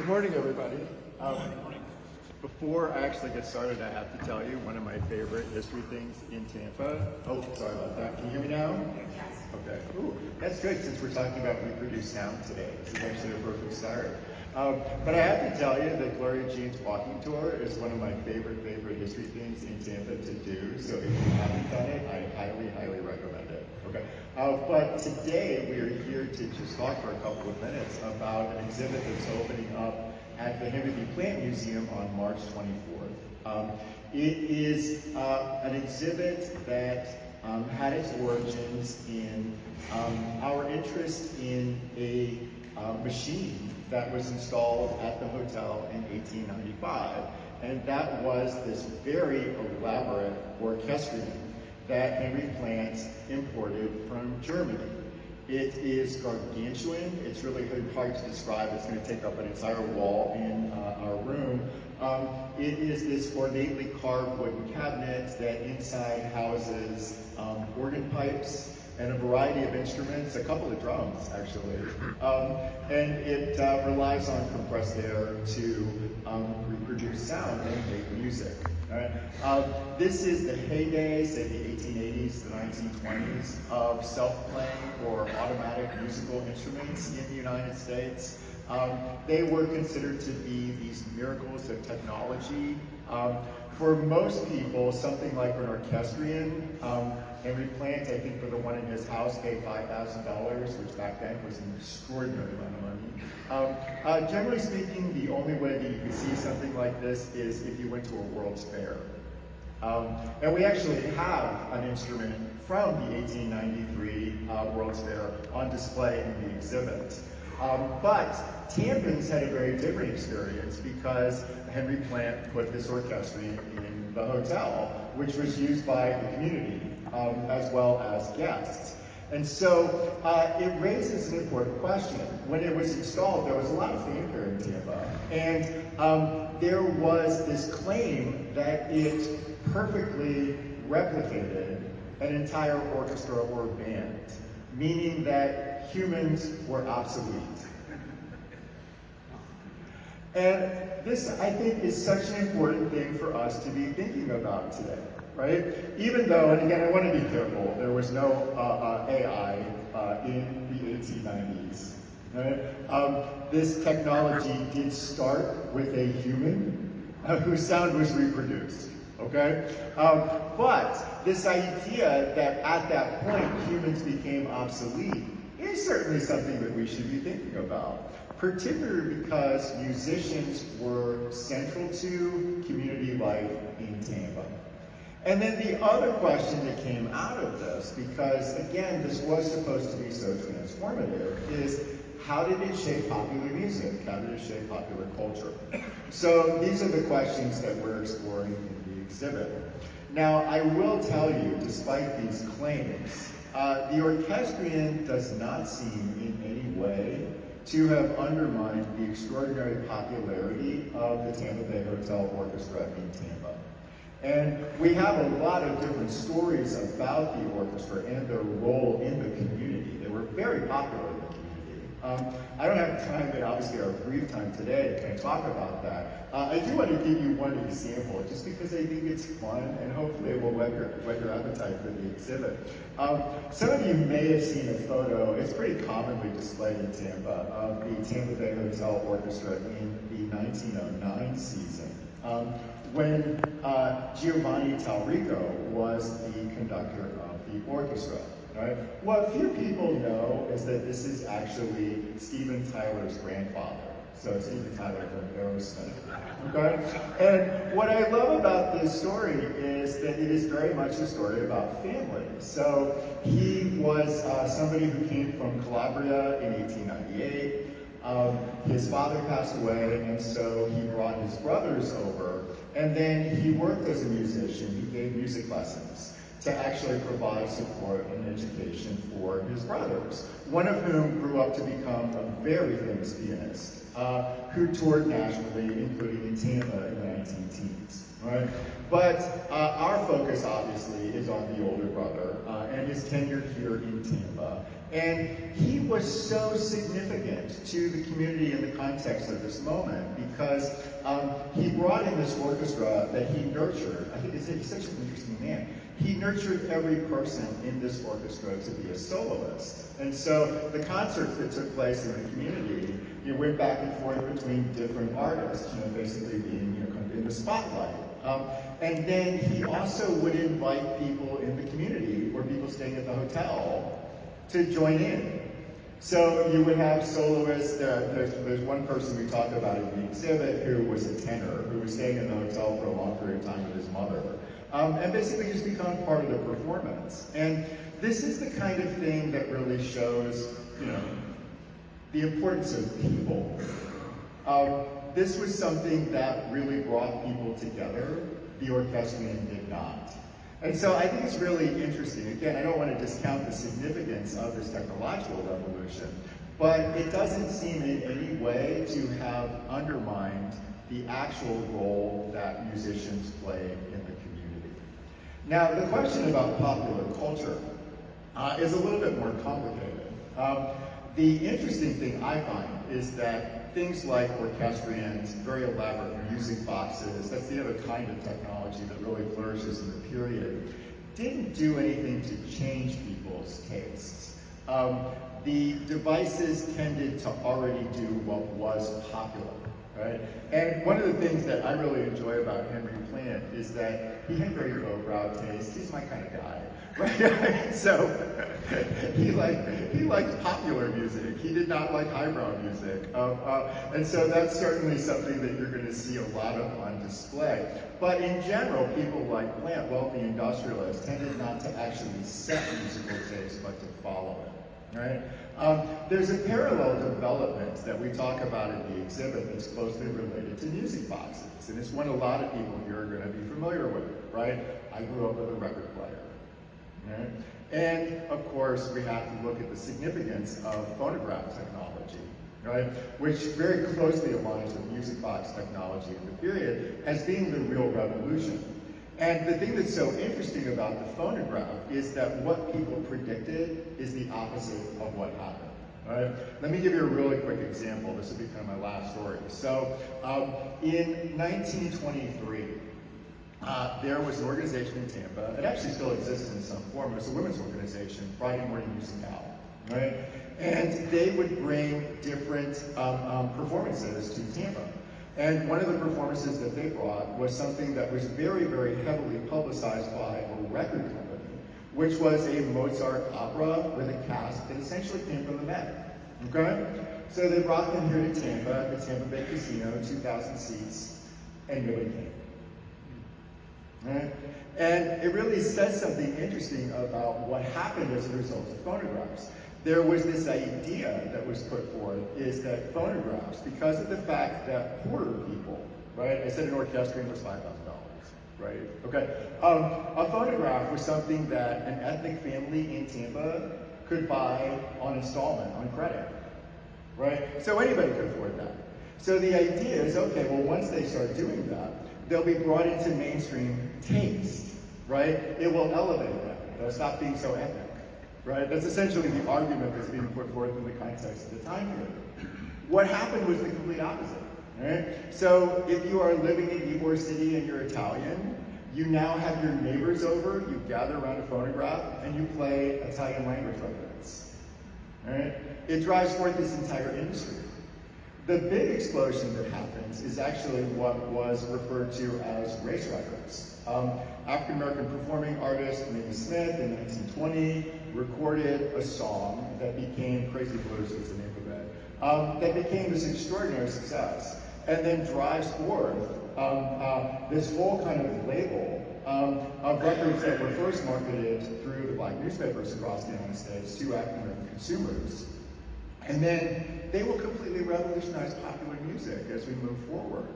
Good morning, everybody. Before I actually get started, I have to tell you one of my favorite history things in Tampa. Oh, sorry about that. Can you hear me now? Yes. Okay. Ooh, that's good since we're talking about reproduced sound today. It's actually a perfect start. But I have to tell you that Gloria Jean's walking tour is one of my favorite history things in Tampa to do. So if you haven't done it, I highly recommend it. Okay. But today we are here to just talk for a couple of minutes about an exhibit that's opening up at the Henry B. Plant Museum on March 24th. It is an exhibit that had its origins in our interest in a machine that was installed at the hotel in 1895. And that was this very elaborate orchestrion that Henry Plant imported from Germany. It is gargantuan. It's really hard to describe. It's going to take up an entire wall in our room. It is this ornately carved wooden cabinet that inside houses organ pipes and a variety of instruments, a couple of drums actually. And it relies on compressed air to reproduce sound and make music. Right? This is the heyday, say the 1880s, the 1920s, of self-playing or automatic musical instruments in the United States. They were considered to be these miracles of technology. For most people, something like an orchestrion, Henry Plant, I think for the one in his house, paid $5,000, which back then was an extraordinary amount of money. Generally speaking, the only way that you could see something like this is if you went to a World's Fair. And we actually have an instrument from the 1893 World's Fair on display in the exhibit. But Tampans had a very different experience because Henry Plant put this orchestrion in the hotel, which was used by the community as well as guests. And so it raises an important question. When it was installed, there was a lot of fanfare in Tampa. And there was this claim that it perfectly replicated an entire orchestra or band, meaning that humans were obsolete. And this, I think, is such an important thing for us to be thinking about today, right? Even though, and again, I want to be careful, there was no AI in the 1890s, right? This technology did start with a human whose sound was reproduced, okay? But this idea that at that point humans became obsolete is certainly something that we should be thinking about, particularly because musicians were central to community life in Tampa. And then the other question that came out of this, because again, this was supposed to be so transformative, is how did it shape popular music? How did it shape popular culture? So these are the questions that we're exploring in the exhibit. Now, I will tell you, despite these claims, the orchestrion does not seem in any way to have undermined the extraordinary popularity of the Tampa Bay Hotel Orchestra in Tampa. And we have a lot of different stories about the orchestra and their role in the community. They were very popular in the community. I don't have time, but obviously our brief time today to kind of talk about that. I do want to give you one example, just because I think it's fun, and hopefully it will whet your appetite for the exhibit. Some of you may have seen a photo, it's pretty commonly displayed in Tampa, of the Tampa Bay Hotel Orchestra in the 1909 season, when Giovanni Talrico was the conductor of the orchestra. Right? What few people know is that this is actually Steven Tyler's grandfather. So Steven Tyler from Aerosmith. Okay? And what I love about this story is that it is very much a story about family. So he was somebody who came from Calabria in 1898. His father passed away, and so he brought his brothers over. And then he worked as a musician. He gave music lessons to actually provide support and education for his brothers, one of whom grew up to become a very famous pianist. who toured nationally, including in Tampa in the 19-teens. Right? But our focus, obviously, is on the older brother and his tenure here in Tampa. And he was so significant to the community in the context of this moment because he brought in this orchestra that he nurtured. I think he's such an interesting man. He nurtured every person in this orchestra to be a soloist. And so the concerts that took place in the community, you went back and forth between different artists, basically being kind of in the spotlight. And then he also would invite people in the community or people staying at the hotel to join in. So you would have soloists. There's one person we talked about in the exhibit who was a tenor who was staying in the hotel for a long period of time with his mother. And basically just become part of the performance. And this is the kind of thing that really shows, the importance of people. This was something that really brought people together. The orchestrion did not. And so I think it's really interesting. Again, I don't want to discount the significance of this technological revolution, but it doesn't seem in any way to have undermined the actual role that musicians play in the community. Now, the question about popular culture is a little bit more complicated. The interesting thing I find is that things like orchestrions, very elaborate music boxes, that's the other kind of technology that really flourishes in the period, didn't do anything to change people's tastes. The devices tended to already do what was popular, right? And one of the things that I really enjoy about Henry Plant is that he had very lowbrow taste. He's my kind of guy, right? So he liked popular music. He did not like highbrow music. And so that's certainly something that you're going to see a lot of on display. But in general, people like Plant, wealthy industrialists, tended not to actually set musical taste, but to follow it. Right? There's a parallel development that we talk about in the exhibit that's closely related to music boxes, and it's one a lot of people here are going to be familiar with, right? I grew up with a record player, right? And of course, we have to look at the significance of phonograph technology, right? Which very closely aligns with music box technology in the period as being the real revolution. And the thing that's so interesting about the phonograph is that what people predicted is the opposite of what happened. Right? Let me give you a really quick example. This will be kind of my last story. So in 1923, there was an organization in Tampa. It actually still exists in some form. It was a women's organization, Friday Morning Musicale. Right? And they would bring different performances to Tampa. And one of the performances that they brought was something that was very, very heavily publicized by a record company, which was a Mozart opera with a cast that essentially came from the Met. Okay? So they brought them here to Tampa, at the Tampa Bay Casino, 2,000 seats, and nobody came. Right? And it really says something interesting about what happened as a result of phonographs. There was this idea that was put forth is that phonographs, because of the fact that poorer people, right? I said an orchestrion was $5,000, right? Okay. A phonograph was something that an ethnic family in Tampa could buy on installment, on credit, right? So anybody could afford that. So the idea is, okay, well, once they start doing that, they'll be brought into mainstream taste, right? It will elevate them. They'll stop being so ethnic. Right? That's essentially the argument that's being put forth in the context of the time period. What happened was the complete opposite. Right? So if you are living in Ybor City and you're Italian, you now have your neighbors over, you gather around a phonograph, and you play Italian language records. Right? It drives forth this entire industry. The big explosion that happens is actually what was referred to as race records. African-American performing artist Mamie Smith in 1920 recorded a song that became Crazy Blues, was the name of it, that became this extraordinary success, and then drives forth this whole kind of label of records that were first marketed through the black newspapers across the United States to African-American consumers. And then they will completely revolutionize popular music as we move forward.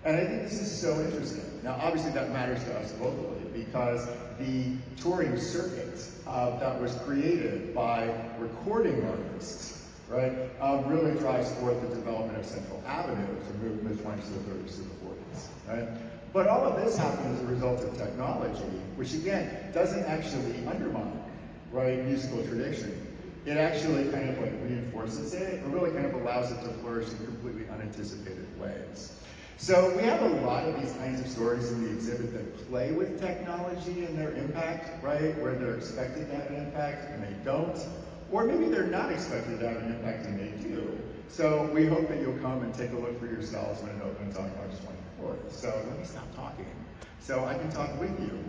And I think this is so interesting. Now, obviously that matters to us locally because the touring circuit that was created by recording artists right, really drives forth the development of Central Avenue to move in the 20s to the 30s to the 40s, right? But all of this happened as a result of technology, which again, doesn't actually undermine, right, musical tradition. It actually kind of like reinforces it, and really kind of allows it to flourish in completely unanticipated ways. So we have a lot of these kinds of stories in the exhibit that play with technology and their impact, right? Where they're expected to have an impact and they don't. Or maybe they're not expected to have an impact and they do. So we hope that you'll come and take a look for yourselves when it opens on March 24th. So let me stop talking so I can talk with you.